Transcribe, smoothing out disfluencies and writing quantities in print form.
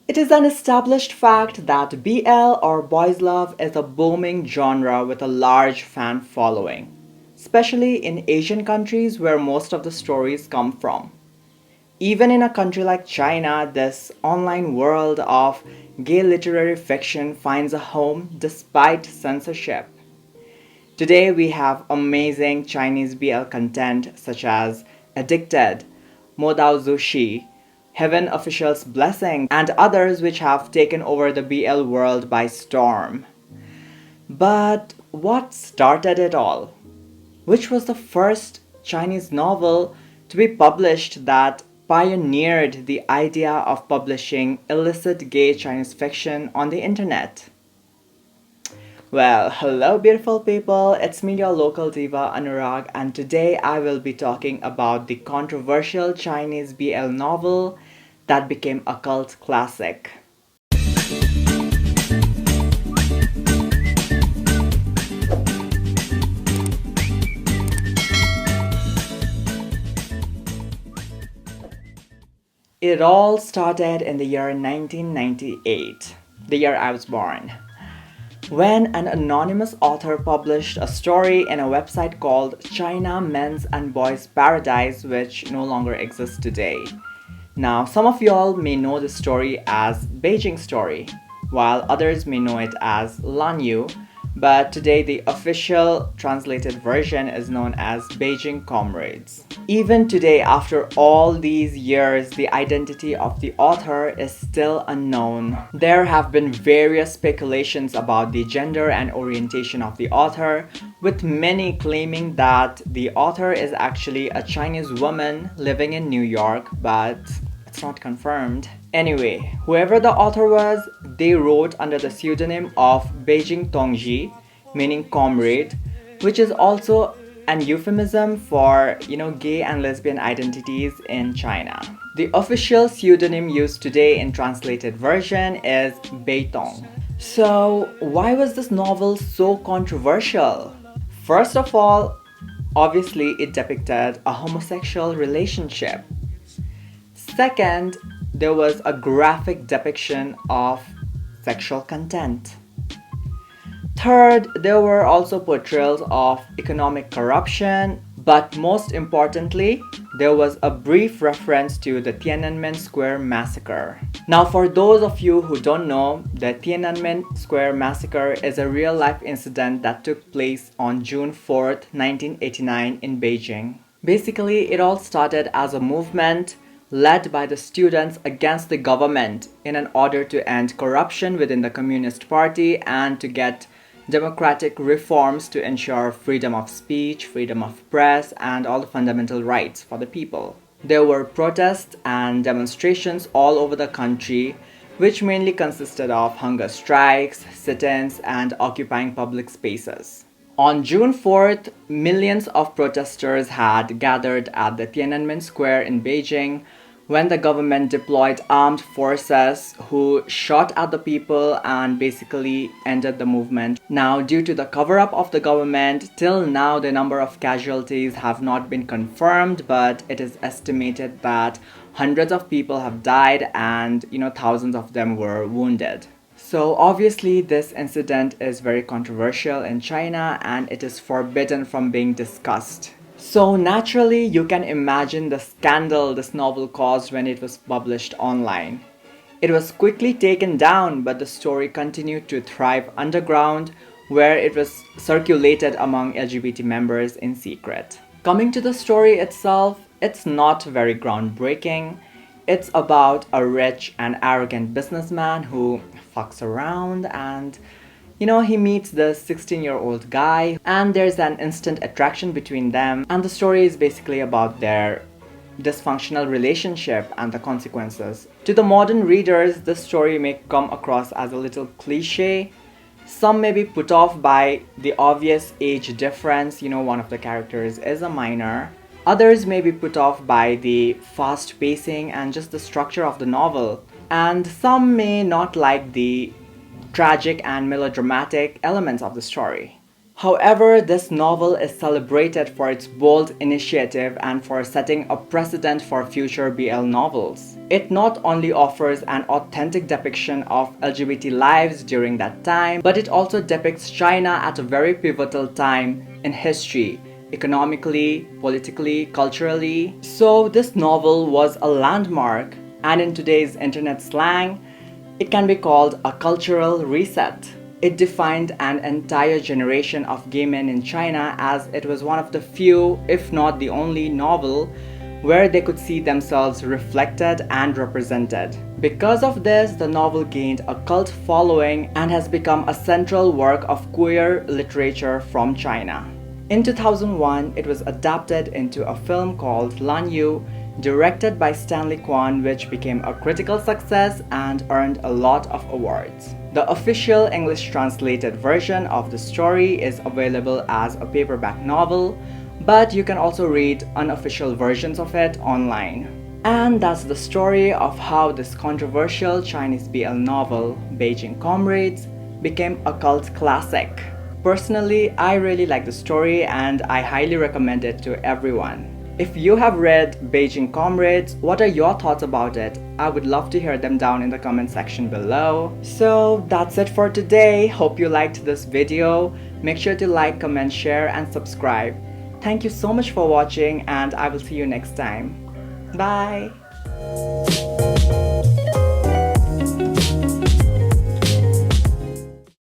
It is an established fact that BL or boys love is a booming genre with a large fan following, especially in Asian countries where most of the stories come from. Even in a country like China, this online world of gay literary fiction finds a home despite censorship. Today we have amazing Chinese BL content such as Addicted, Modao Zushi, Heaven Official's Blessing, and others which have taken over the BL world by storm. But what started it all? Which was the first Chinese novel to be published that pioneered the idea of publishing illicit gay Chinese fiction on the internet? Well, hello beautiful people, it's me your local diva Anurag, and today I will be talking about the controversial Chinese BL novel that became a cult classic. It all started in the year 1998, the year I was born, when an anonymous author published a story in a website called China Men's and Boys Paradise, which no longer exists today. Now, some of y'all may know the story as Beijing Story, while others may know it as Lanyu, but today the official translated version is known as Beijing Comrades. Even today, after all these years, the identity of the author is still unknown. There have been various speculations about the gender and orientation of the author, with many claiming that the author is actually a Chinese woman living in New York, but it's not confirmed. Anyway, whoever the author was, they wrote under the pseudonym of Beijing Tongji, meaning comrade, which is also an euphemism for, gay and lesbian identities in China. The official pseudonym used today in translated version is Beitong. So, why was this novel so controversial? First of all, obviously it depicted a homosexual relationship. Second, there was a graphic depiction of sexual content. Third, there were also portrayals of economic corruption, but most importantly, there was a brief reference to the Tiananmen Square massacre. Now, for those of you who don't know, the Tiananmen Square massacre is a real-life incident that took place on June 4th, 1989 in Beijing. Basically, it all started as a movement led by the students against the government in an order to end corruption within the Communist Party and to get democratic reforms to ensure freedom of speech, freedom of press, and all the fundamental rights for the people. There were protests and demonstrations all over the country, which mainly consisted of hunger strikes, sit-ins, and occupying public spaces. On June 4th, millions of protesters had gathered at the Tiananmen Square in Beijing when the government deployed armed forces who shot at the people and basically ended the movement. Now, due to the cover-up of the government, till now the number of casualties have not been confirmed, but it is estimated that hundreds of people have died and thousands of them were wounded. So obviously this incident is very controversial in China and it is forbidden from being discussed. So naturally you can imagine the scandal this novel caused when it was published online. It was quickly taken down, but the story continued to thrive underground where it was circulated among LGBT members in secret. Coming to the story itself, it's not very groundbreaking. It's about a rich and arrogant businessman who fucks around and he meets the 16-year-old guy and there's an instant attraction between them, and the story is basically about their dysfunctional relationship and the consequences. To the modern readers, this story may come across as a little cliche. Some may be put off by the obvious age difference, one of the characters is a minor. Others may be put off by the fast pacing and just the structure of the novel. And some may not like the tragic and melodramatic elements of the story. However, this novel is celebrated for its bold initiative and for setting a precedent for future BL novels. It not only offers an authentic depiction of LGBT lives during that time, but it also depicts China at a very pivotal time in history, economically, politically, culturally. So this novel was a landmark, and in today's internet slang, it can be called a cultural reset. It defined an entire generation of gay men in China, as it was one of the few, if not the only, novel where they could see themselves reflected and represented. Because of this, the novel gained a cult following and has become a central work of queer literature from China. In 2001, it was adapted into a film called Lan Yu, directed by Stanley Kwan, which became a critical success and earned a lot of awards. The official English translated version of the story is available as a paperback novel, but you can also read unofficial versions of it online. And that's the story of how this controversial Chinese BL novel, Beijing Comrades, became a cult classic. Personally, I really like the story and I highly recommend it to everyone. If you have read Beijing Comrades, what are your thoughts about it? I would love to hear them down in the comment section below. So that's it for today. Hope you liked this video. Make sure to like, comment, share, and subscribe. Thank you so much for watching, and I will see you next time. Bye!